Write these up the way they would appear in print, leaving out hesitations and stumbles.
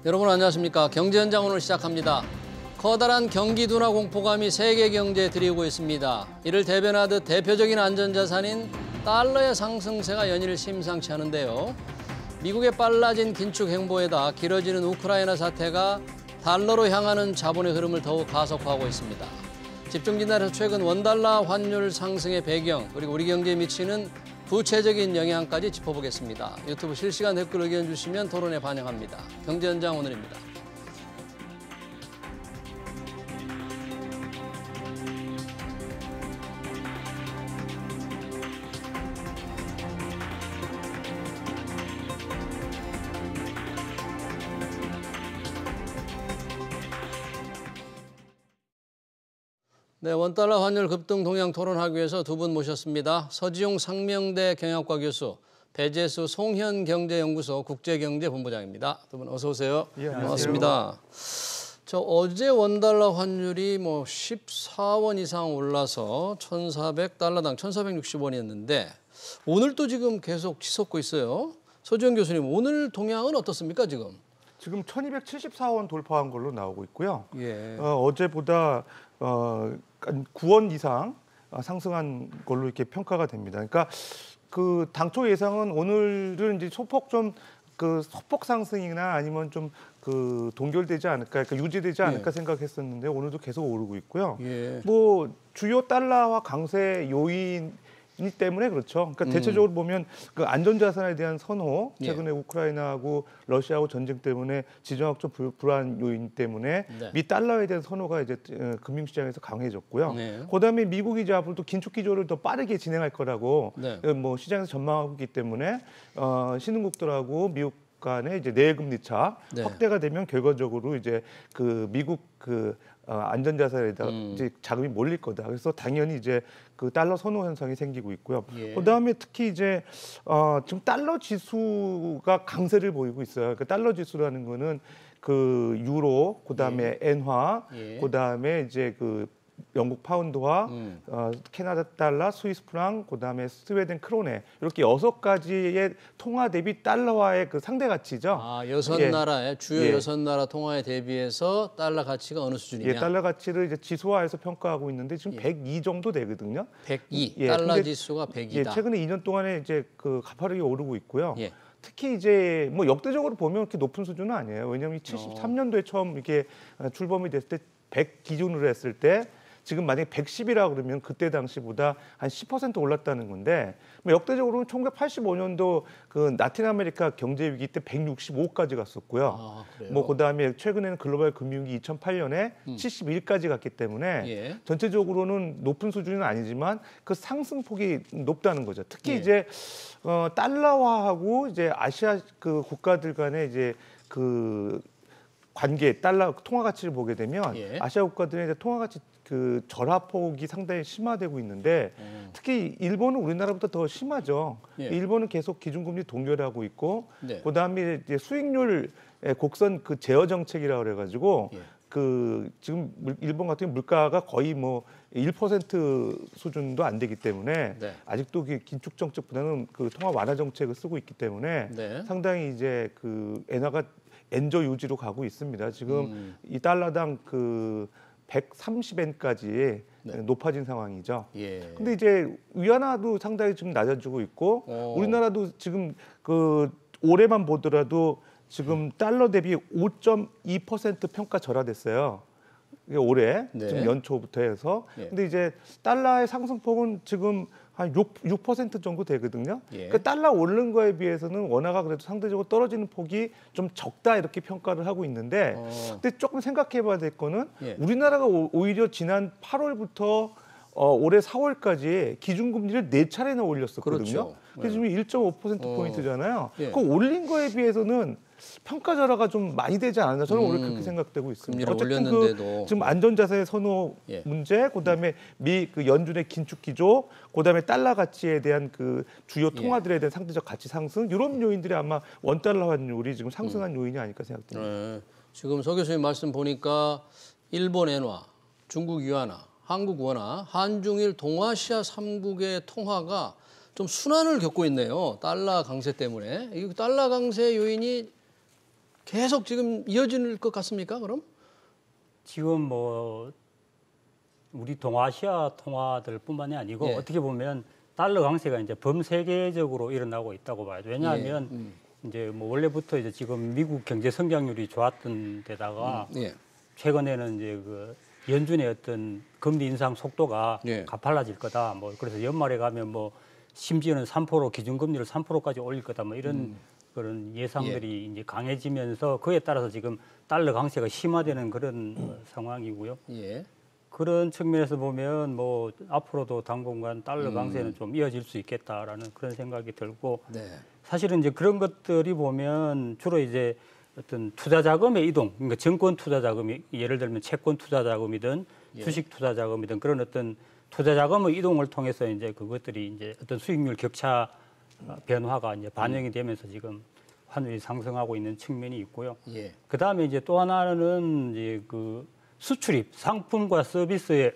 여러분 안녕하십니까. 경제현장 오늘 시작합니다. 커다란 경기 둔화 공포감이 세계 경제에 들이오고 있습니다. 이를 대변하듯 대표적인 안전자산인 달러의 상승세가 연일 심상치 않은데요. 미국의 빨라진 긴축 행보에다 길어지는 우크라이나 사태가 달러로 향하는 자본의 흐름을 더욱 가속화하고 있습니다. 집중진단에서 최근 원달러 환율 상승의 배경, 그리고 우리 경제에 미치는 구체적인 영향까지 짚어보겠습니다. 유튜브 실시간 댓글 의견 주시면 토론에 반영합니다. 경제현장 오늘입니다. 네, 원달러 환율 급등 동향 토론하기 위해서 두 분 모셨습니다. 서지용 상명대 경영학과 교수, 배재수 송현 경제연구소 국제경제본부장입니다. 두 분 어서 오세요. 예, 반갑습니다. 어제 원달러 환율이 14원 이상 올라서 1,400달러당 1,460원이었는데 오늘 또 지금 계속 치솟고 있어요. 서지용 교수님, 오늘 동향은 어떻습니까 지금? 지금 1,274원 돌파한 걸로 나오고 있고요. 예. 어제보다 9원 이상 상승한 걸로 이렇게 평가가 됩니다. 그러니까 그 당초 예상은 오늘은 이제 소폭 상승이나 아니면 좀 동결되지 않을까, 그러니까 유지되지 않을까 생각했었는데 오늘도 계속 오르고 있고요. 예. 주요 달러화 강세 요인 때문에 그렇죠. 그러니까 대체적으로 보면 그 안전자산에 대한 선호, 최근에 우크라이나하고 러시아하고 전쟁 때문에 지정학적 불안 요인 때문에 미 달러에 대한 선호가 이제 금융시장에서 강해졌고요. 그다음에 미국이 이제 앞으로 또 긴축 기조를 더 빠르게 진행할 거라고 시장에서 전망하고 있기 때문에 신흥국들하고 미국 간의 이제 내금리 차 확대가 되면 결과적으로 이제 그 미국 안전자산에다가 이제 자금이 몰릴 거다. 그래서 당연히 이제 그 달러 선호 현상이 생기고 있고요. 그다음에 특히 이제 지금 달러 지수가 강세를 보이고 있어요. 그러니까 달러 지수라는 거는 그 유로, 그다음에 엔화, 그다음에 이제 그 영국 파운드와 캐나다 달러, 스위스 프랑, 그다음에 스웨덴 크로네, 이렇게 6가지의 통화 대비 달러와의 그 상대 가치죠. 나라의 주요 6나라 통화에 대비해서 달러 가치가 어느 수준이냐? 달러 가치를 이제 지수화해서 평가하고 있는데 지금 102 정도 되거든요. 102. 달러 지수가 102다. 최근에 2년 동안에 이제 그 가파르게 오르고 있고요. 특히 이제 역대적으로 보면 그렇게 높은 수준은 아니에요. 왜냐하면 73년도에 처음 이렇게 출범이 됐을 때 100 기준으로 했을 때 지금 만약에 110이라 그러면 그때 당시보다 한 10% 올랐다는 건데, 역대적으로는 1985년도 그 라틴 아메리카 경제 위기 때 165까지 갔었고요. 그다음에 최근에는 글로벌 금융위기 2008년에 71까지 갔기 때문에 전체적으로는 높은 수준은 아니지만 그 상승폭이 높다는 거죠. 특히 이제 달러화하고 이제 아시아 그 국가들 간의 이제 그 관계, 달러 통화 가치를 보게 되면 아시아 국가들의 이제 통화 가치 그 절하폭이 상당히 심화되고 있는데 특히 일본은 우리나라보다 더 심하죠. 일본은 계속 기준금리 동결하고 있고 그다음에 이제 수익률 곡선 그 제어 정책이라고 그래가지고 그 지금 일본 같은 경우 물가가 거의 1% 수준도 안 되기 때문에 아직도 그 긴축 정책보다는 그 통화 완화 정책을 쓰고 있기 때문에 상당히 이제 그 엔화가 엔저 유지로 가고 있습니다. 지금 이 달러당 그 130엔까지 높아진 상황이죠. 근데 이제 위안화도 상당히 지금 낮아지고 있고 우리나라도 지금 그 올해만 보더라도 지금 달러 대비 5.2% 평가 절하됐어요. 올해 지금 연초부터 해서. 근데 이제 달러의 상승폭은 지금 한 6% 정도 되거든요. 그러니까 달러 오르는 거에 비해서는 원화가 그래도 상대적으로 떨어지는 폭이 좀 적다 이렇게 평가를 하고 있는데, 근데 조금 생각해봐야 될 거는 우리나라가 오히려 지난 8월부터 올해 4월까지 기준금리를 4차례나 올렸었거든요. 그래서 지금 1.5%포인트잖아요. 그 올린 거에 비해서는 평가 절하가 좀 많이 되지 않았나, 저는 오늘 그렇게 생각되고 있습니다. 어쨌든 지금 안전자산의 선호 문제, 그다음에 그 연준의 긴축 기조, 그다음에 달러 가치에 대한 그 주요 통화들에 대한 상대적 가치 상승, 이런 요인들이 아마 원달러 환율이 지금 상승한 요인이 아닐까 생각됩니다. 지금 서 교수님 말씀 보니까 일본 엔화, 중국 위안화, 한국 원화, 한중일 동아시아 3국의 통화가 좀 순환을 겪고 있네요. 달러 강세 때문에. 이 달러 강세 요인이 계속 지금 이어질 것 같습니까? 그럼? 지금 뭐 우리 동아시아 통화들뿐만이 아니고 예. 어떻게 보면 달러 강세가 이제 범세계적으로 일어나고 있다고 봐야죠. 왜냐하면 이제 뭐 원래부터 이제 지금 미국 경제 성장률이 좋았던 데다가 예. 최근에는 이제 그 연준의 어떤 금리 인상 속도가 예. 가팔라질 거다. 뭐 그래서 연말에 가면 뭐 심지어는 3% 기준금리를 3%까지 올릴 거다. 뭐 이런 그런 예상들이 이제 강해지면서 그에 따라서 지금 달러 강세가 심화되는 그런 상황이고요. 예. 그런 측면에서 보면 뭐 앞으로도 당분간 달러 강세는 좀 이어질 수 있겠다라는 그런 생각이 들고 네. 사실은 이제 그런 것들이 보면 주로 이제 어떤 투자 자금의 이동, 그러니까 정권 투자 자금이 예를 들면 채권 투자 자금이든 예. 주식 투자 자금이든 그런 어떤 투자 자금의 이동을 통해서 이제 그것들이 이제 어떤 수익률 격차 변화가 이제 반영이 되면서 지금 환율이 상승하고 있는 측면이 있고요. 예. 그 다음에 이제 또 하나는 이제 그 수출입, 상품과 서비스의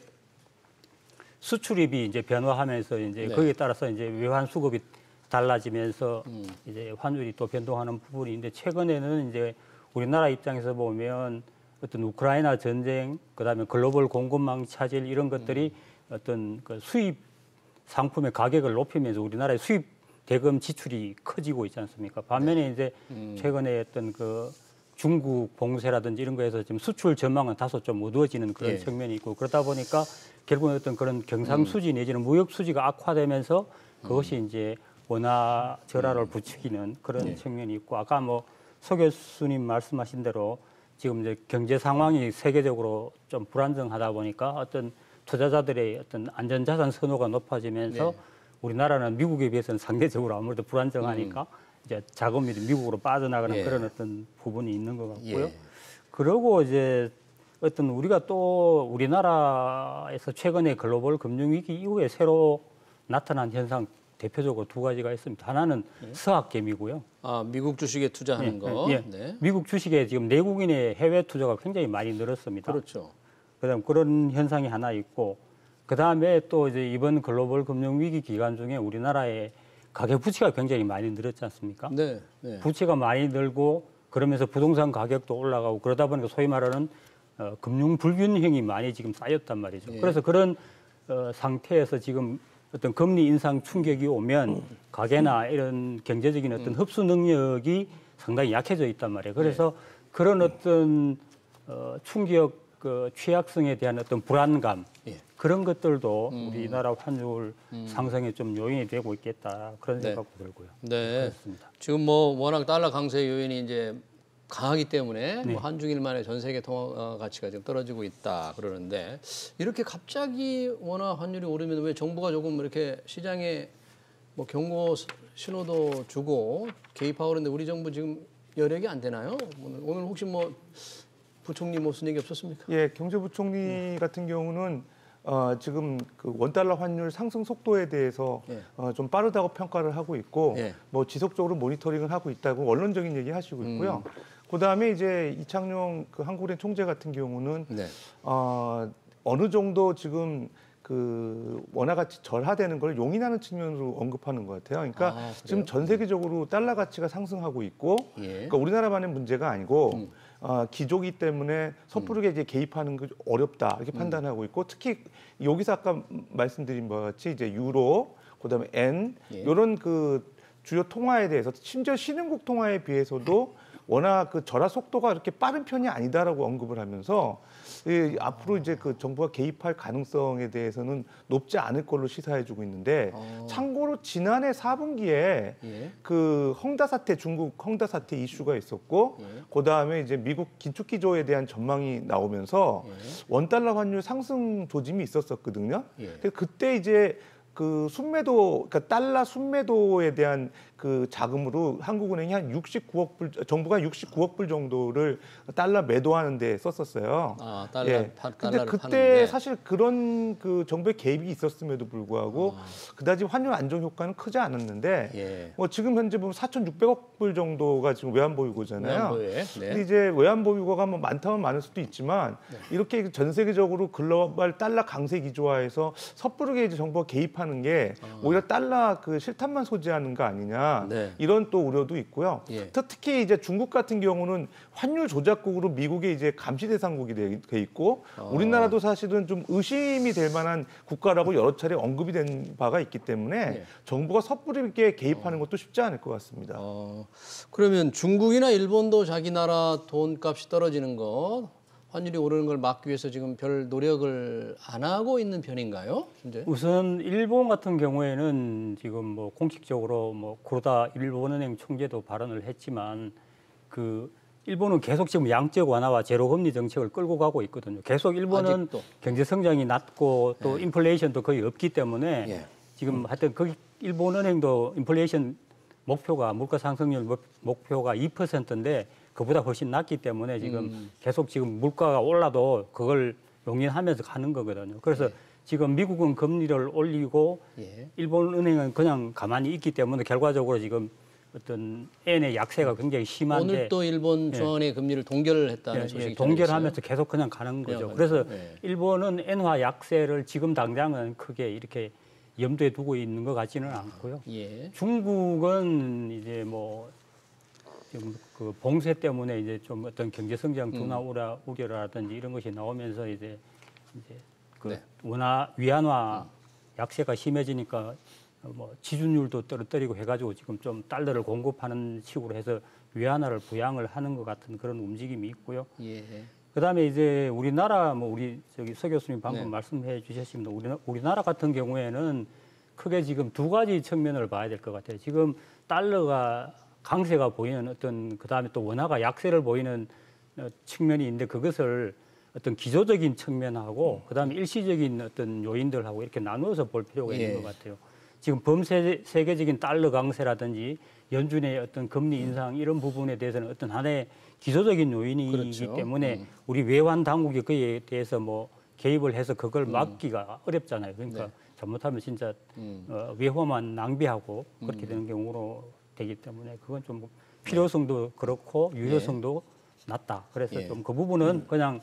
수출입이 이제 변화하면서 이제 네. 거기에 따라서 이제 외환 수급이 달라지면서 이제 환율이 또 변동하는 부분이 있는데 최근에는 이제 우리나라 입장에서 보면 어떤 우크라이나 전쟁, 그다음에 글로벌 공급망 차질 이런 것들이 어떤 그 수입 상품의 가격을 높이면서 우리나라의 수입 대금 지출이 커지고 있지 않습니까? 반면에 이제 최근에 어떤 그 중국 봉쇄라든지 이런 거에서 지금 수출 전망은 다소 좀 어두워지는 그런 예. 측면이 있고 그러다 보니까 결국은 어떤 그런 경상수지 내지는 무역 수지가 악화되면서 그것이 이제 원화 절하를 부추기는 그런 측면이 있고 아까 뭐 서 교수님 말씀하신 대로 지금 이제 경제 상황이 세계적으로 좀 불안정하다 보니까 어떤 투자자들의 어떤 안전자산 선호가 높아지면서 네. 우리나라는 미국에 비해서는 상대적으로 아무래도 불안정하니까 이제 자금이 미국으로 빠져나가는 예. 그런 어떤 부분이 있는 것 같고요. 예. 그리고 이제 어떤 우리가 또 우리나라에서 최근에 글로벌 금융위기 이후에 새로 나타난 현상 대표적으로 두 가지가 있습니다. 하나는 서학개미고요. 아, 미국 주식에 투자하는 거. 예. 네. 미국 주식에 지금 내국인의 해외 투자가 굉장히 많이 늘었습니다. 그렇죠. 그다음 그런 현상이 하나 있고 그다음에 또 이제 이번 글로벌 금융 위기 기간 중에 우리나라의 가계 부채가 굉장히 많이 늘었지 않습니까? 네. 네. 부채가 많이 늘고 그러면서 부동산 가격도 올라가고 그러다 보니까 소위 말하는 금융 불균형이 많이 지금 쌓였단 말이죠. 예. 그래서 그런 상태에서 지금 어떤 금리 인상 충격이 오면 가계나 이런 경제적인 어떤 흡수 능력이 상당히 약해져 있단 말이에요. 그래서 그런 어떤 충격 취약성에 대한 어떤 불안감 예. 그런 것들도 우리나라 환율 상승에 좀 요인이 되고 있겠다 그런 네. 생각도 들고요. 네. 그렇습니다. 지금 뭐 워낙 달러 강세 요인이 이제 강하기 때문에 뭐 한중일 만에 전 세계 통화 가치가 지금 떨어지고 있다 그러는데 이렇게 갑자기 원화 환율이 오르면 왜 정부가 조금 이렇게 시장에 뭐 경고 신호도 주고 개입하고 그러는데 우리 정부 지금 여력이 안 되나요? 오늘 혹시 뭐 부총리 무슨 얘기 없었습니까? 예, 경제부총리 같은 경우는 지금 그 원달러 환율 상승 속도에 대해서 예. 좀 빠르다고 평가를 하고 있고 예. 뭐 지속적으로 모니터링을 하고 있다고 원론적인 얘기 하시고 있고요. 그다음에 이제 이창용 그 한국은행 총재 같은 경우는 네. 어느 정도 지금 그 원화 가치 절하되는 걸 용인하는 측면으로 언급하는 것 같아요. 그러니까 지금 전 세계적으로 달러 가치가 상승하고 있고, 예. 그러니까 우리나라만의 문제가 아니고 기조기 때문에 섣부르게 이제 개입하는 게 어렵다 이렇게 판단하고 있고, 특히 여기서 아까 말씀드린 바와 같이 이제 유로, 그다음에 엔 이런 그 주요 통화에 대해서 심지어 신흥국 통화에 비해서도 워낙 그 절하 속도가 그렇게 빠른 편이 아니다라고 언급을 하면서 앞으로 이제 그 정부가 개입할 가능성에 대해서는 높지 않을 걸로 시사해주고 있는데 참고로 지난해 4분기에 예. 그 헝다 사태 중국 헝다 사태 이슈가 있었고 그 다음에 이제 미국 긴축 기조에 대한 전망이 나오면서 원달러 환율 상승 조짐이 있었거든요. 그때 이제 그 순매도, 그러니까 달러 순매도에 대한 그 자금으로 한국은행이 한 69억 불, 정부가 69억 불 정도를 달러 매도하는 데 썼었어요. 아, 달러, 예. 근데 달러를 그때 파는데. 사실 그런 그 정부의 개입이 있었음에도 불구하고 그다지 환율 안정 효과는 크지 않았는데 예. 뭐 지금 현재 보면 4,600억 불 정도가 지금 외환보유고잖아요. 외환보유에. 네. 근데 이제 외환보유고가 뭐 많다면 많을 수도 있지만 이렇게 전 세계적으로 글로벌 달러 강세 기조화에서 섣부르게 이제 정부가 개입하는 개입하는 게 오히려 달러 그 실탄만 소지하는 거 아니냐 네. 이런 또 우려도 있고요. 예. 특히 이제 중국 같은 경우는 환율 조작국으로 미국의 이제 감시 대상국이 돼 있고 우리나라도 사실은 좀 의심이 될 만한 국가라고 여러 차례 언급이 된 바가 있기 때문에 예. 정부가 섣부리 있게 개입하는 것도 쉽지 않을 것 같습니다. 그러면 중국이나 일본도 자기 나라 돈값이 떨어지는 것, 환율이 오르는 걸 막기 위해서 지금 별 노력을 안 하고 있는 편인가요? 현재? 우선 일본 같은 경우에는 지금 뭐 공식적으로 뭐 쿠로다 일본은행 총재도 발언을 했지만 그 일본은 계속 지금 양적 완화와 제로 금리 정책을 끌고 가고 있거든요. 계속 일본은 아직도. 경제 성장이 낮고 또 인플레이션도 거의 없기 때문에 예. 지금 하여튼 거기 일본은행도 인플레이션 목표가 물가 상승률 목표가 2%인데 그보다 훨씬 낮기 때문에 지금 계속 지금 물가가 올라도 그걸 용인하면서 가는 거거든요. 그래서 지금 미국은 금리를 올리고 일본은행은 그냥 가만히 있기 때문에 결과적으로 지금 어떤 엔의 약세가 굉장히 심한데 오늘 또 일본 중앙은행이 금리를 동결을 했다는 소식이 동결하면서 계속 그냥 가는 거죠. 그래서 일본은 엔화 약세를 지금 당장은 크게 이렇게 염두에 두고 있는 것 같지는 않고요. 중국은 이제 뭐 지금 그 봉쇄 때문에 이제 좀 어떤 경제 성장 둔화 우려라든지 이런 것이 나오면서 이제 그 위안화 약세가 심해지니까 뭐 지준율도 떨어뜨리고 해가지고 지금 좀 달러를 공급하는 식으로 해서 위안화를 부양을 하는 것 같은 그런 움직임이 있고요. 그다음에 이제 우리나라 뭐 우리 저기 서 교수님 방금 말씀해 주셨습니다. 우리나라 같은 경우에는 크게 지금 두 가지 측면을 봐야 될 것 같아요. 지금 달러가 강세가 보이는 어떤 그다음에 또 원화가 약세를 보이는 측면이 있는데 그것을 어떤 기조적인 측면하고 그다음에 일시적인 어떤 요인들하고 이렇게 나누어서 볼 필요가 있는 것 같아요. 지금 범세계적인 달러 강세라든지 연준의 어떤 금리 인상 이런 부분에 대해서는 어떤 하나의 기조적인 요인이기 때문에 우리 외환 당국이 그에 대해서 뭐 개입을 해서 그걸 막기가 어렵잖아요. 그러니까 잘못하면 진짜 외화만 낭비하고 그렇게 되는 경우로 되기 때문에 그건 좀 필요성도 그렇고 유효성도 낮다. 그래서 좀 그 부분은 그냥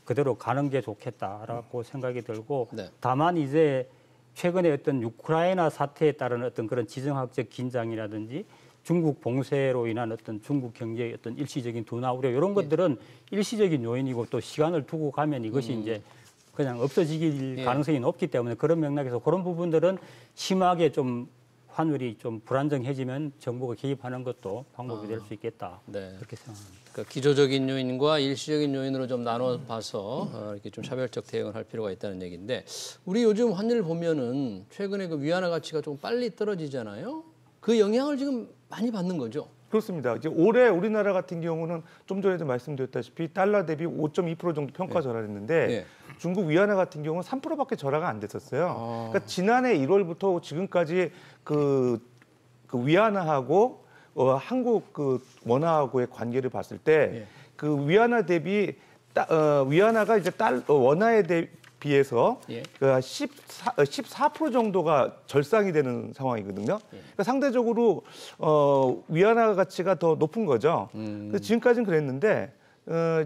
그대로 가는 게 좋겠다라고 생각이 들고 다만 이제 최근에 어떤 우크라이나 사태에 따른 어떤 그런 지정학적 긴장이라든지 중국 봉쇄로 인한 어떤 중국 경제의 어떤 일시적인 둔화 우려 이런 것들은 일시적인 요인이고 또 시간을 두고 가면 이것이 이제 그냥 없어지길 가능성이 높기 때문에 그런 맥락에서 그런 부분들은 심하게 좀 환율이 좀 불안정해지면 정부가 개입하는 것도 방법이 될 수 있겠다. 그렇게 생각합니다. 그러니까 기조적인 요인과 일시적인 요인으로 좀 나눠 봐서 이렇게 좀 차별적 대응을 할 필요가 있다는 얘기인데 우리 요즘 환율 보면은 최근에 그 위안화 가치가 좀 빨리 떨어지잖아요. 그 영향을 지금 많이 받는 거죠. 그렇습니다. 이제 올해 우리나라 같은 경우는 좀 전에도 말씀드렸다시피 달러 대비 5.2% 정도 평가 절하했는데 중국 위안화 같은 경우는 3%밖에 절하가 안 됐었어요. 그러니까 지난해 1월부터 지금까지 그 위안화하고 한국 그 원화하고의 관계를 봤을 때 그 위안화 대비 위안화가 이제 원화에 비해서 그 14% 정도가 절상이 되는 상황이거든요. 그러니까 상대적으로 위안화 가치가 더 높은 거죠. 그래서 지금까지는 그랬는데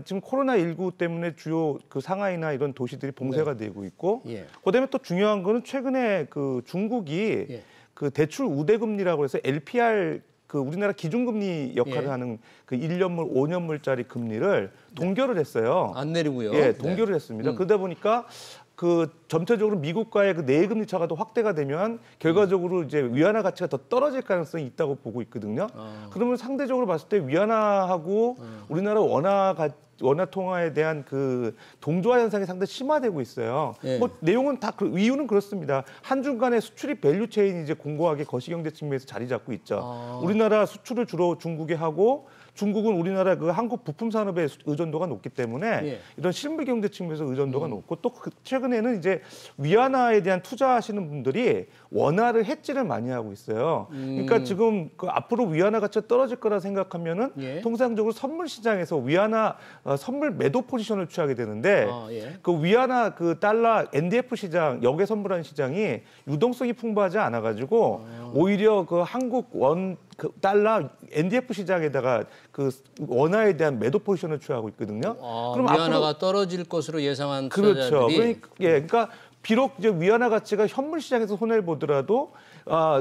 지금 코로나19 때문에 주요 그 상하이나 이런 도시들이 봉쇄가 되고 있고 그다음에 또 중요한 거는 최근에 그 중국이 그 대출 우대금리라고 해서 LPR 그 우리나라 기준금리 역할을 하는 그 1년물, 5년물짜리 금리를 동결을 했어요. 안 내리고요. 동결을 했습니다. 그러다 보니까 그 전체적으로 미국과의 그 내외금리 차가 더 확대가 되면 결과적으로 이제 위안화 가치가 더 떨어질 가능성이 있다고 보고 있거든요. 그러면 상대적으로 봤을 때 위안화하고 우리나라 원화 통화에 대한 그 동조화 현상이 상당히 심화되고 있어요. 뭐 내용은 다 이유는 그렇습니다. 한중 간의 수출이 밸류 체인이 이제 공고하게 거시경제 측면에서 자리 잡고 있죠. 우리나라 수출을 주로 중국에 하고 중국은 우리나라 그 한국 부품 산업의 의존도가 높기 때문에 이런 실물 경제 측면에서 의존도가 높고 또 최근에는 이제 위안화에 대한 투자하시는 분들이 원화를 해지를 많이 하고 있어요. 그러니까 지금 그 앞으로 위안화 가치가 떨어질 거라 생각하면은 통상적으로 선물 시장에서 위안화 선물 매도 포지션을 취하게 되는데 그 위안화 그 달러 NDF 시장 역외 선물하는 시장이 유동성이 풍부하지 않아 가지고 오히려 그 한국 그 달러 NDF 시장에다가 그 원화에 대한 매도 포지션을 취하고 있거든요. 그럼 위안화가 떨어질 것으로 예상한 투자자들이 그러니까 비록 이제 위안화 가치가 현물 시장에서 손해를 보더라도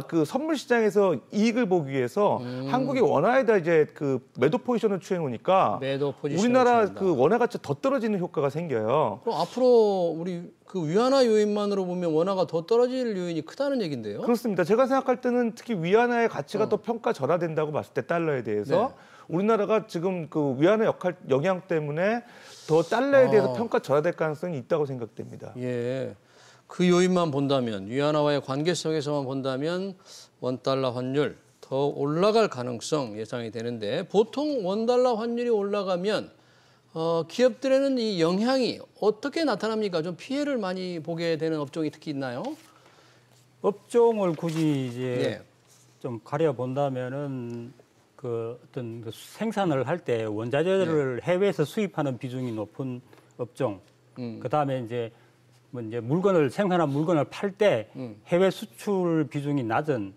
그 선물 시장에서 이익을 보기 위해서 한국이 원화에다 이제 그 매도 포지션을 취해 놓으니까 우리나라 취한다. 그 원화 가치 더 떨어지는 효과가 생겨요. 그럼 앞으로 우리 그 위안화 요인만으로 보면 원화가 더 떨어질 요인이 크다는 얘긴데요. 그렇습니다. 제가 생각할 때는 특히 위안화의 가치가 더 평가절하된다고 봤을 때 달러에 대해서 우리나라가 지금 그 위안화 영향 때문에 더 달러에 대해서 평가절하될 가능성이 있다고 생각됩니다. 예. 그 요인만 본다면 위안화와의 관계성에서만 본다면 원달러 환율 더 올라갈 가능성 예상이 되는데 보통 원달러 환율이 올라가면 기업들에는 이 영향이 어떻게 나타납니까? 좀 피해를 많이 보게 되는 업종이 특히 있나요? 업종을 굳이 이제 좀 가려 본다면은 그 어떤 그 생산을 할 때 원자재를 해외에서 수입하는 비중이 높은 업종, 그 다음에 이제 뭐 이제 생산한 물건을 팔 때 해외 수출 비중이 낮은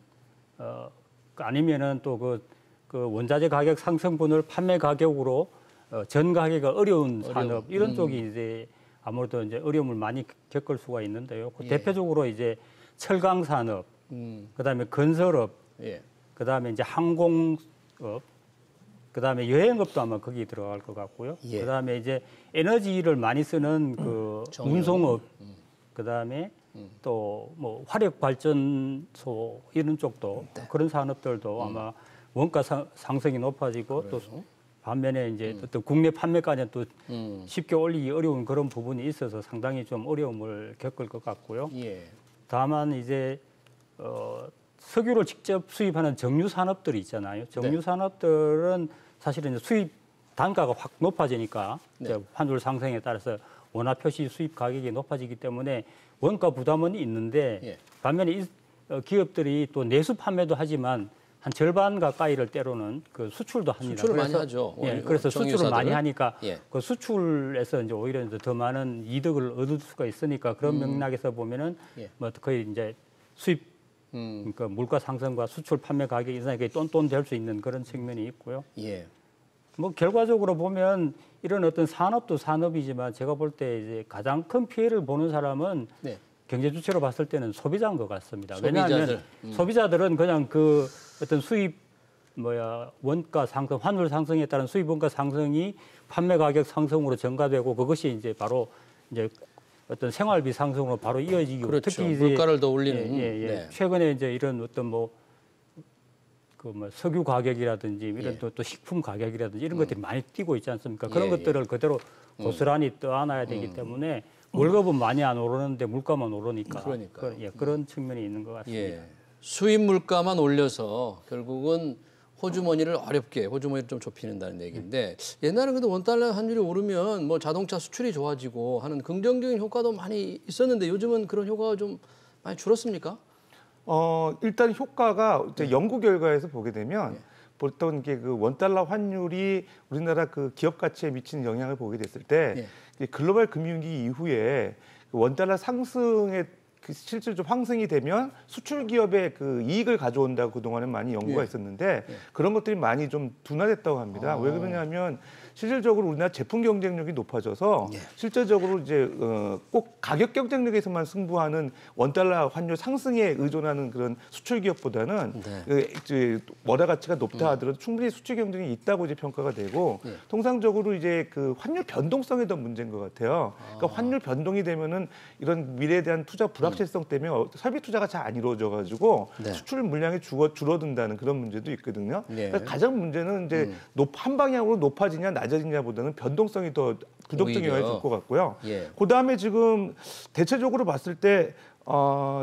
아니면은 또 그 원자재 가격 상승분을 판매 가격으로 전가하기가 어려운 산업 이런 쪽이 이제 아무래도 이제 어려움을 많이 겪을 수가 있는데요. 대표적으로 이제 철강 산업, 그다음에 건설업, 그다음에 이제 항공업, 그다음에 여행업도 아마 거기 들어갈 것 같고요. 그다음에 이제 에너지를 많이 쓰는 그 운송업, 그다음에 또 뭐 화력 발전소 이런 쪽도 그런 산업들도 아마 원가 상승이 높아지고 또 반면에 이제 어떤 국내 판매가는 또 쉽게 올리기 어려운 그런 부분이 있어서 상당히 좀 어려움을 겪을 것 같고요. 다만 이제 석유를 직접 수입하는 정유 산업들이 있잖아요. 정유 산업들은 사실은 이제 수입 단가가 확 높아지니까 이제 환율 상승에 따라서 원화 표시 수입 가격이 높아지기 때문에 원가 부담은 있는데 반면에 기업들이 또 내수 판매도 하지만 한 절반 가까이를 때로는 그 수출도 합니다. 수출을 많이 하죠. 그래서 수출을 많이 하니까 예. 그 수출에서 이제 오히려 이제 더 많은 이득을 얻을 수가 있으니까 그런 맥락에서 보면은 예. 뭐 거의 이제 수입 그러니까 물가 상승과 수출 판매 가격 인상이 똔똔 될 수 있는 그런 측면이 있고요. 예. 뭐 결과적으로 보면 이런 어떤 산업도 산업이지만 제가 볼 때 이제 가장 큰 피해를 보는 사람은 네. 경제 주체로 봤을 때는 소비자인 것 같습니다. 소비자들. 왜냐하면 소비자들은 그냥 그 어떤 수입 원가 상승, 환율 상승에 따른 수입 원가 상승이 판매 가격 상승으로 전가되고 그것이 이제 바로 이제 어떤 생활비 상승으로 바로 이어지고 그렇죠. 특히 이제 물가를 더 올리는. 네. 최근에 이제 이런 어떤 석유 가격이라든지 이런 또 식품 가격이라든지 이런 것들이 많이 뛰고 있지 않습니까? 그런 것들을 그대로 고스란히 떠안아야 되기 때문에 월급은 많이 안 오르는데 물가만 오르니까 그런 측면이 있는 것 같습니다. 수입 물가만 올려서 결국은 호주머니를 호주머니를 좀 좁히는다는 얘기인데 옛날에 그래도 원달러 환율이 오르면 뭐 자동차 수출이 좋아지고 하는 긍정적인 효과도 많이 있었는데 요즘은 그런 효과가 좀 많이 줄었습니까? 일단 효과가 이제 연구 결과에서 보게 되면 보통 이게 그 원달러 환율이 우리나라 그 기업 가치에 미치는 영향을 보게 됐을 때 글로벌 금융위기 이후에 그 원달러 상승에 실제로 좀 황승이 되면 수출 기업의 그 이익을 가져온다고 그동안은 많이 연구가 있었는데 그런 것들이 많이 좀 둔화됐다고 합니다. 왜 그러냐면 실질적으로 우리나라 제품 경쟁력이 높아져서 실제적으로 이제 꼭 가격 경쟁력에서만 승부하는 원달러 환율 상승에 의존하는 그런 수출 기업보다는 이제 원화 가치가 높다 하더라도 충분히 수출 경쟁이 있다고 이제 평가가 되고 통상적으로 이제 그 환율 변동성이 더 문제인 것 같아요. 그러니까 환율 변동이 되면은 이런 미래에 대한 투자 불확실성 때문에 설비 투자가 잘 안 이루어져가지고 수출 물량이 줄어든다는 그런 문제도 있거든요. 그러니까 가장 문제는 이제 한 방향으로 높아지냐 낮아지냐보다는 변동성이 더 부정적인 영향을 줄 것 같고요. 그다음에 지금 대체적으로 봤을 때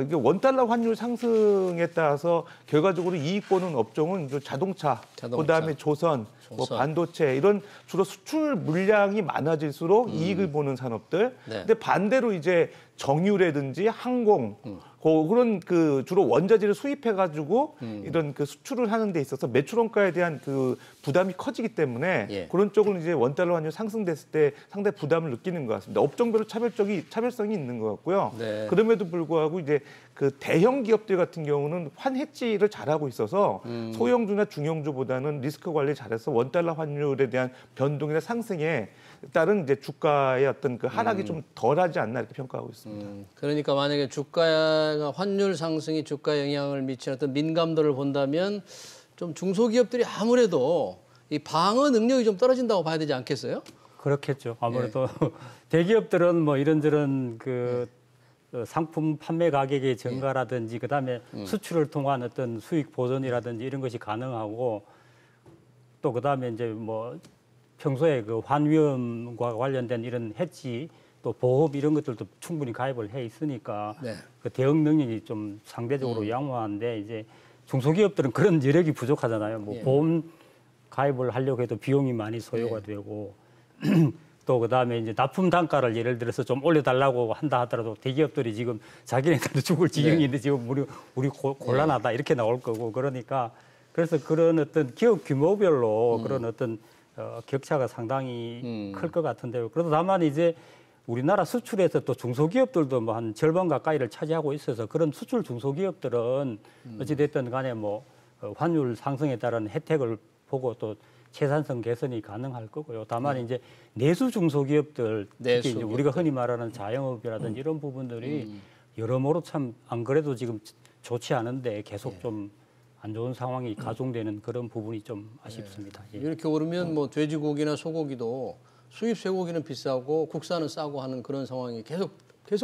이게 원달러 환율 상승에 따라서 결과적으로 이익 보는 업종은 자동차. 그다음에 조선, 뭐 반도체 이런 주로 수출 물량이 많아질수록 이익을 보는 산업들. 근데 반대로 이제 정유라든지 항공 그런 그 주로 원자재를 수입해가지고 이런 그 수출을 하는 데 있어서 매출 원가에 대한 그 부담이 커지기 때문에 그런 쪽은 이제 원달러 환율 상승됐을 때 상당히 부담을 느끼는 것 같습니다. 업종별로 차별성이 있는 것 같고요. 그럼에도 불구하고 이제 그 대형 기업들 같은 경우는 환해지를 잘하고 있어서 소형주나 중형주보다는 리스크 관리 잘해서 원달러 환율에 대한 변동이나 상승에 따른 이제 주가의 어떤 그 하락이 좀 덜하지 않나 이렇게 평가하고 있습니다. 그러니까 만약에 주가가 환율 상승이 주가에 영향을 미치는 어떤 민감도를 본다면 좀 중소기업들이 아무래도 이 방어 능력이 좀 떨어진다고 봐야 되지 않겠어요? 그렇겠죠. 아무래도 대기업들은 뭐 이런저런 그 상품 판매 가격의 증가라든지 그다음에 수출을 통한 어떤 수익 보전이라든지 이런 것이 가능하고 또 그다음에 이제 뭐 평소에 그 환위험과 관련된 이런 해지 또 보험 이런 것들도 충분히 가입을 해 있으니까 그 대응 능력이 좀 상대적으로 양호한데 이제 중소기업들은 그런 여력이 부족하잖아요. 뭐 보험 가입을 하려고 해도 비용이 많이 소요가 되고 또 그다음에 이제 납품 단가를 예를 들어서 좀 올려달라고 한다 하더라도 대기업들이 지금 자기네들도 죽을 지경인데 지금 우리 곤란하다 이렇게 나올 거고 그러니까 그래서 그런 어떤 기업 규모별로 그런 어떤 격차가 상당히 클 것 같은데요. 그래도 다만 이제 우리나라 수출에서 또 중소기업들도 뭐 한 절반 가까이를 차지하고 있어서 그런 수출 중소기업들은 어찌됐든 간에 뭐 환율 상승에 따른 혜택을 보고 또 생산성 개선이 가능할 거고요. 다만 이제 내수 중소기업들 특히 이제 우리가 흔히 말하는 자영업이라든지 이런 부분들이 여러모로 참 안 그래도 지금 좋지 않은데 계속 좀 안 좋은 상황이 가중되는 그런 부분이 좀 아쉽습니다. 이렇게 오르면 뭐 돼지고기나 소고기도 수입 쇠고기는 비싸고 국산은 싸고 하는 그런 상황이 계속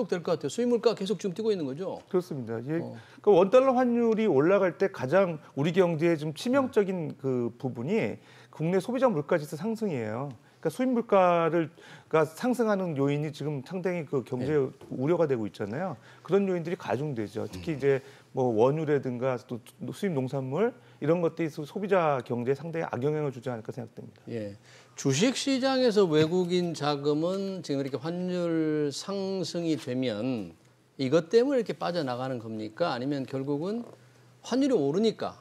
될 것 같아요. 수입 물가 계속 지금 뛰고 있는 거죠? 그렇습니다. 그러니까 원달러 환율이 올라갈 때 가장 우리 경제에 좀 치명적인 그 부분이 국내 소비자 물가지수 상승이에요. 그러니까 수입 물가가 상승하는 요인이 지금 상당히 그 경제에 우려가 되고 있잖아요. 그런 요인들이 가중되죠. 특히 이제 뭐 원유라든가 또 수입 농산물 이런 것들이 소비자 경제에 상당히 악영향을 주지 않을까 생각됩니다. 예. 주식 시장에서 외국인 자금은 지금 이렇게 환율 상승이 되면 이것 때문에 이렇게 빠져나가는 겁니까? 아니면 결국은 환율이 오르니까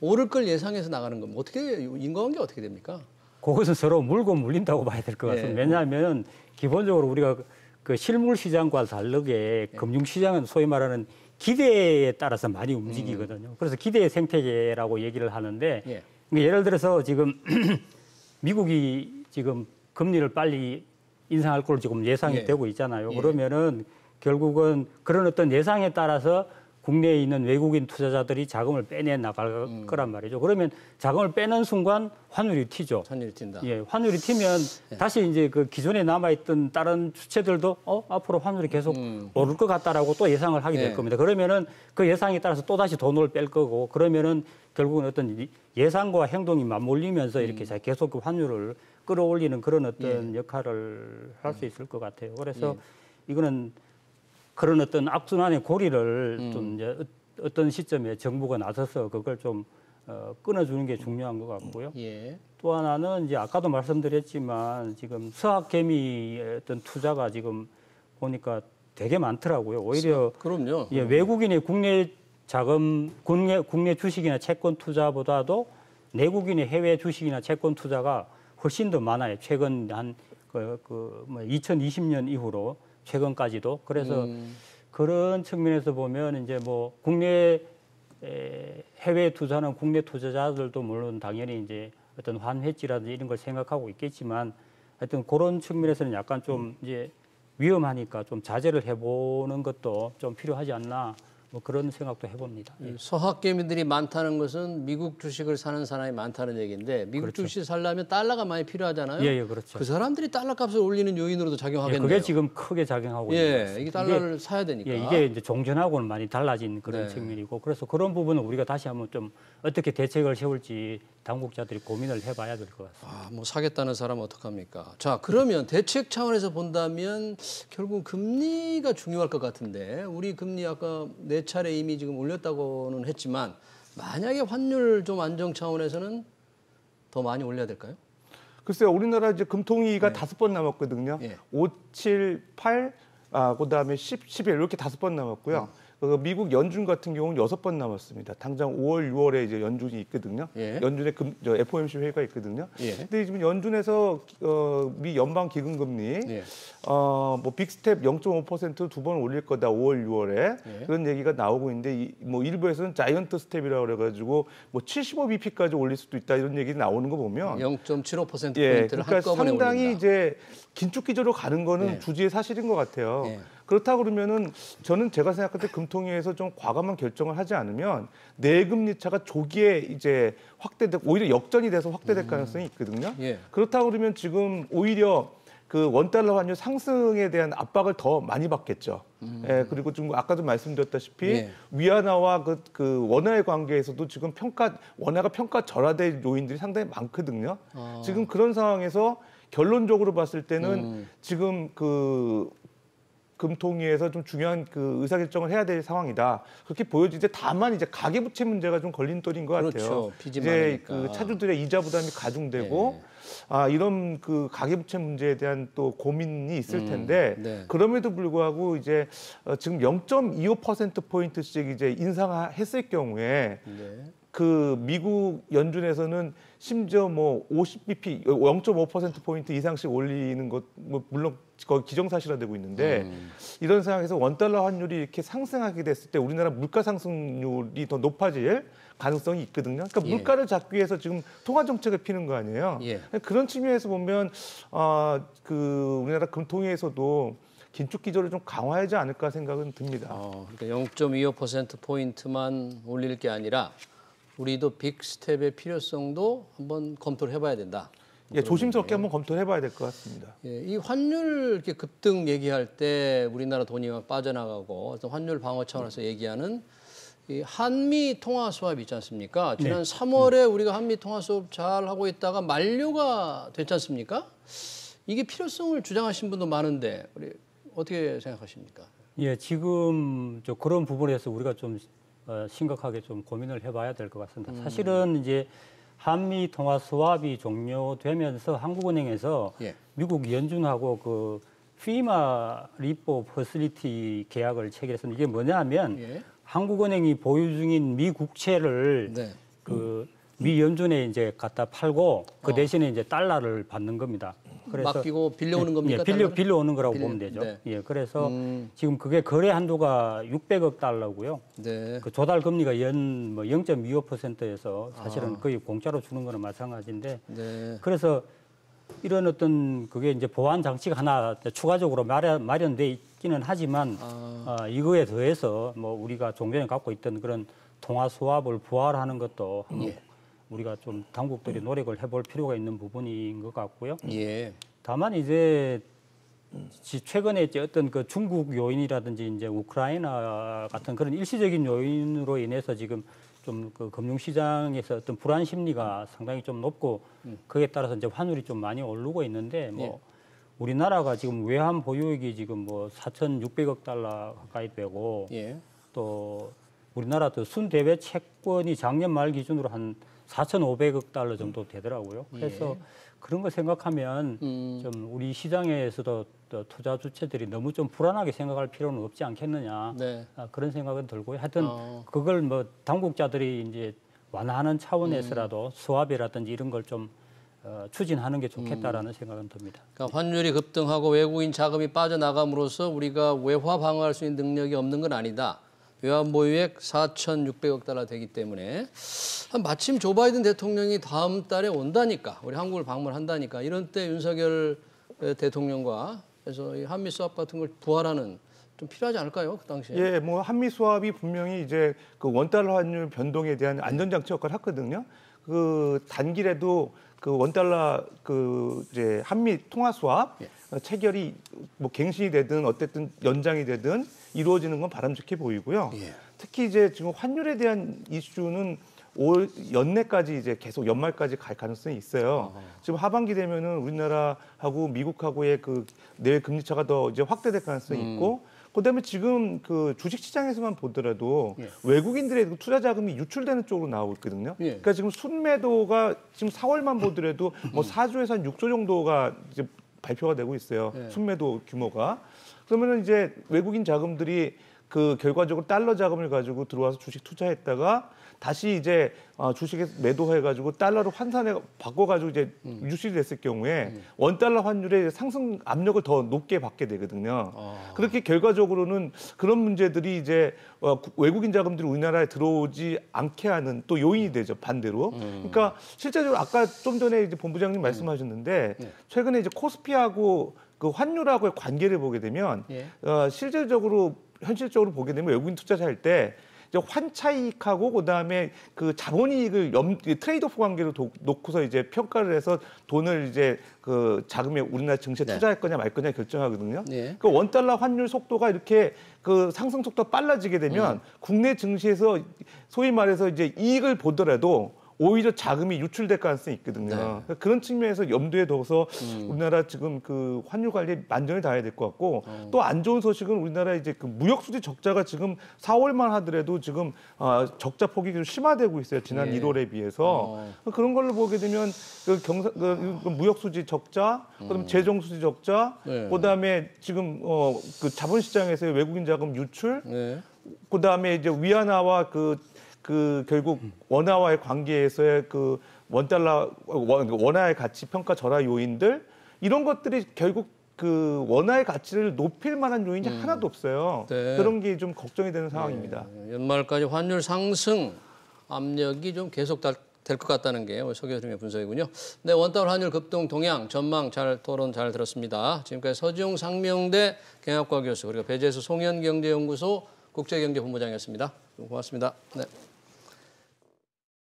오를 걸 예상해서 나가는 겁니까? 어떻게 인과관계 어떻게 됩니까? 그것은 서로 물고 물린다고 봐야 될 것 같습니다. 왜냐하면 기본적으로 우리가 그 실물 시장과 다르게 금융 시장은 소위 말하는 기대에 따라서 많이 움직이거든요. 그래서 기대의 생태계라고 얘기를 하는데 예를 들어서 지금 미국이 지금 금리를 빨리 인상할 걸로 지금 예상이 되고 있잖아요. 그러면은 결국은 그런 어떤 예상에 따라서 국내에 있는 외국인 투자자들이 자금을 빼내 나갈 거란 말이죠. 그러면 자금을 빼는 순간 환율이 튀죠. 환율이 튄다. 예, 환율이 튀면 다시 이제 그 기존에 남아있던 다른 주체들도 앞으로 환율이 계속 오를 것 같다라고 또 예상을 하게 될 겁니다. 그러면은 그 예상에 따라서 또 다시 돈을 뺄 거고 그러면은 결국은 어떤 예상과 행동이 맞물리면서 이렇게 계속 그 환율을 끌어올리는 그런 어떤 역할을 할 수 있을 것 같아요. 그래서 이거는 그런 어떤 악순환의 고리를 좀 이제 어떤 시점에 정부가 나서서 그걸 좀 끊어주는 게 중요한 것 같고요. 또 하나는 이제 아까도 말씀드렸지만 지금 서학개미의 어떤 투자가 지금 보니까 되게 많더라고요. 오히려 그럼요. 외국인의 국내 자금, 국내 주식이나 채권 투자보다도 내국인의 해외 주식이나 채권 투자가 훨씬 더 많아요. 최근 한 2020년 이후로 최근까지도. 그래서 그런 측면에서 보면 이제 뭐 국내 해외 투자는 국내 투자자들도 물론 당연히 이제 어떤 환회지라든지 이런 걸 생각하고 있겠지만 하여튼 그런 측면에서는 약간 좀 이제 위험하니까 좀 자제를 해보는 것도 좀 필요하지 않나 뭐 그런 생각도 해봅니다. 서학개미들이 많다는 것은 미국 주식을 사는 사람이 많다는 얘기인데 미국 주식 살려면 달러가 많이 필요하잖아요. 그렇죠. 그 사람들이 달러 값을 올리는 요인으로도 작용하겠네요. 그게 지금 크게 작용하고 있는 것 같습니다. 이게 달러를 사야 되니까. 이게 이제 종전하고는 많이 달라진 그런 측면이고 그래서 그런 부분은 우리가 다시 한번 좀 어떻게 대책을 세울지 당국자들이 고민을 해봐야 될 것 같습니다. 뭐 사겠다는 사람은 어떡합니까? 자, 그러면 대책 차원에서 본다면 결국 금리가 중요할 것 같은데 우리 금리 아까 4차례 이미 지금 올렸다고는 했지만 만약에 환율 좀 안정 차원에서는 더 많이 올려야 될까요? 글쎄요, 우리나라 이제 금통위가 5번 남았거든요. 5, 7, 8, 그다음에 10, 11 이렇게 5번 남았고요. 미국 연준 같은 경우는 6번 남았습니다. 당장 5월, 6월에 이제 연준이 있거든요. 예. 연준의 FOMC 회의가 있거든요. 예. 근데 지금 연준에서 미 연방 기금금리 예. 뭐 빅스텝 0.5% 2번 올릴 거다 5월, 6월에 예. 그런 얘기가 나오고 있는데 뭐 일부에서는 자이언트 스텝이라고 그래가지고 뭐 75bp까지 올릴 수도 있다 이런 얘기 나오는 거 보면 0.75% 예, 포인트를 그러니까 한꺼번에 상당히 올린다. 이제 긴축 기조로 가는 거는 예. 주지의 사실인 것 같아요. 예. 그렇다 그러면은 저는 제가 생각할 때 금통위에서 좀 과감한 결정을 하지 않으면 내금리 차가 조기에 이제 확대돼 오히려 역전이 돼서 확대될 가능성이 있거든요. 예. 그렇다 그러면 지금 오히려 그 원달러 환율 상승에 대한 압박을 더 많이 받겠죠. 예, 그리고 좀 아까도 말씀드렸다시피 예. 위안화와 그 원화의 관계에서도 지금 원화가 평가절하될 요인들이 상당히 많거든요. 지금 그런 상황에서 결론적으로 봤을 때는 지금 그 금통위에서 좀 중요한 그 의사결정을 해야 될 상황이다. 그렇게 보여지는데 다만 이제 가계부채 문제가 좀 걸림돌인 것 같아요. 그렇죠. 빚이 이제 많으니까. 그 차주들의 이자 부담이 가중되고 이런 그 가계부채 문제에 대한 또 고민이 있을 텐데 네. 그럼에도 불구하고 이제 지금 0.25%포인트씩 이제 인상했을 경우에 네. 그 미국 연준에서는 심지어 뭐 50bp, 0.5%포인트 이상씩 올리는 것, 뭐 물론 거의 기정사실화되고 있는데 이런 상황에서 원달러 환율이 이렇게 상승하게 됐을 때 우리나라 물가 상승률이 더 높아질 가능성이 있거든요. 그러니까 예. 물가를 잡기 위해서 지금 통화 정책을 피는 거 아니에요. 예. 그런 측면에서 보면 그 우리나라 금통위에서도 긴축 기조를 좀 강화하지 않을까 생각은 듭니다. 그러니까 0.25% 포인트만 올릴 게 아니라 우리도 빅스텝의 필요성도 한번 검토를 해봐야 된다. 예, 조심스럽게 한번 검토를 해봐야 될 것 같습니다. 예, 이 환율 이렇게 급등 얘기할 때 우리나라 돈이 막 빠져나가고 어떤 환율 방어 차원에서 얘기하는 이 한미 통화 수합 있지 않습니까? 지난 3월에 우리가 한미 통화 수합 잘 하고 있다가 만료가 됐지 않습니까? 이게 필요성을 주장하신 분도 많은데 우리 어떻게 생각하십니까? 예, 지금 그런 부분에서 우리가 좀 심각하게 좀 고민을 해봐야 될 것 같습니다. 사실은 이제 한미 통화 수합이 종료되면서 한국은행에서 예. 미국 연준하고 그 피마 리포 퍼실리티 계약을 체결했습니다. 이게 뭐냐면 예. 한국은행이 보유 중인 미 국채를 네. 그 미 연준에 이제 갖다 팔고 그 대신에 이제 달러를 받는 겁니다. 그래서 맡기고 빌려오는 겁니까? 예, 빌려오는 거라고 보면 되죠. 네. 예, 그래서 지금 그게 거래 한도가 600억 달러고요. 네. 그 조달 금리가 연 0.25%에서 사실은 거의 공짜로 주는 거나 마찬가지인데 네. 그래서 이런 어떤 그게 이제 보완 장치가 하나 추가적으로 마련돼 있기는 하지만 이거에 더해서 뭐 우리가 종전에 갖고 있던 그런 통화 수합을 부활하는 것도 예. 우리가 좀 당국들이 노력을 해볼 필요가 있는 부분인 것 같고요. 예. 다만 이제 최근에 이제 어떤 그 중국 요인이라든지 이제 우크라이나 같은 그런 일시적인 요인으로 인해서 지금 좀 그 금융시장에서 어떤 불안 심리가 상당히 좀 높고 거기에 따라서 이제 환율이 좀 많이 오르고 있는데 뭐 우리나라가 지금 외환 보유액이 지금 뭐 4,600억 달러 가까이 되고 예. 또 우리나라도 순대외 채권이 작년 말 기준으로 한 4,500억 달러 정도 되더라고요. 그래서 그런 거 생각하면 좀 우리 시장에서도 투자 주체들이 너무 좀 불안하게 생각할 필요는 없지 않겠느냐. 네. 그런 생각은 들고요. 하여튼 그걸 뭐 당국자들이 이제 완화하는 차원에서라도 수합이라든지 이런 걸 좀 추진하는 게 좋겠다라는 생각은 듭니다. 그러니까 환율이 급등하고 외국인 자금이 빠져나감으로써 우리가 외화 방어할 수 있는 능력이 없는 건 아니다. 외환 보유액 4,600억 달러 되기 때문에 마침 조 바이든 대통령이 다음 달에 온다니까 우리 한국을 방문한다니까 이런 때 윤석열 대통령과 그래서 이 한미 수합 같은 걸 부활하는 좀 필요하지 않을까요? 그 당시에. 예, 뭐 한미 수합이 분명히 이제 그 원달러 환율 변동에 대한 안전장치 역할을 했거든요. 그 단기라도 그 원달러 그 이제 한미 통화 수합 체결이 뭐 갱신이 되든 어쨌든 연장이 되든 이루어지는 건 바람직해 보이고요. 예. 특히 이제 지금 환율에 대한 이슈는 올 연내까지 이제 계속 연말까지 갈 가능성이 있어요. 지금 하반기 되면은 우리나라하고 미국하고의 그 내외 금리 차가 더 이제 확대될 가능성이 있고, 그다음에 지금 그 주식 시장에서만 보더라도 외국인들의 그 투자 자금이 유출되는 쪽으로 나오고 있거든요. 그러니까 지금 순매도가 지금 4월만 보더라도 뭐 4조에서 한 6조 정도가 이제 발표가 되고 있어요. 순매도 규모가. 그러면은 이제 외국인 자금들이 그 결과적으로 달러 자금을 가지고 들어와서 주식 투자했다가 다시 이제 주식에 매도해가지고 달러로 환산해 바꿔가지고 이제 유출이 됐을 경우에 원달러 환율의 상승 압력을 더 높게 받게 되거든요. 그렇게 결과적으로는 그런 문제들이 이제 외국인 자금들이 우리나라에 들어오지 않게 하는 또 요인이 되죠, 반대로. 그러니까 실제적으로 아까 좀 전에 이제 본부장님 말씀하셨는데 최근에 이제 코스피하고 그 환율하고의 관계를 보게 되면 현실적으로 보게 되면 외국인 투자자 할 때 이제 환차익하고 그다음에 그 자본이익을 트레이드오프 관계로 놓고서 이제 평가를 해서 돈을 이제 그 자금에 우리나라 증시에 투자할 거냐 말 거냐 결정하거든요. 그 원달러 환율 속도가 이렇게 그 상승 속도가 빨라지게 되면 국내 증시에서 소위 말해서 이제 이익을 보더라도 오히려 자금이 유출될 가능성이 있거든요. 그러니까 그런 측면에서 염두에 둬서 우리나라 지금 그 환율 관리에 만전을 다해야 될 것 같고 또 안 좋은 소식은 우리나라 이제 그 무역 수지 적자가 지금 4월만 하더라도 지금 적자 폭이 좀 심화되고 있어요. 지난 1월에 비해서 그런 걸로 보게 되면 그 무역 수지 적자, 그다음에 재정 수지 적자, 그다음에 지금 그 자본시장에서의 외국인 자금 유출, 그다음에 이제 위안화와 그 결국 원화와의 관계에서의 그 원화의 가치 평가 절하 요인들 이런 것들이 결국 그 원화의 가치를 높일 만한 요인이 하나도 없어요. 그런 게 좀 걱정이 되는 상황입니다. 연말까지 환율 상승 압력이 좀 계속 될 것 같다는 게 서 교수님의 분석이군요. 네, 원달러 환율 급등 동향 전망 토론 잘 들었습니다. 지금까지 서지용 상명대 경영학과 교수 그리고 배재수 송현경제연구소 국제경제본부장이었습니다. 고맙습니다. 네.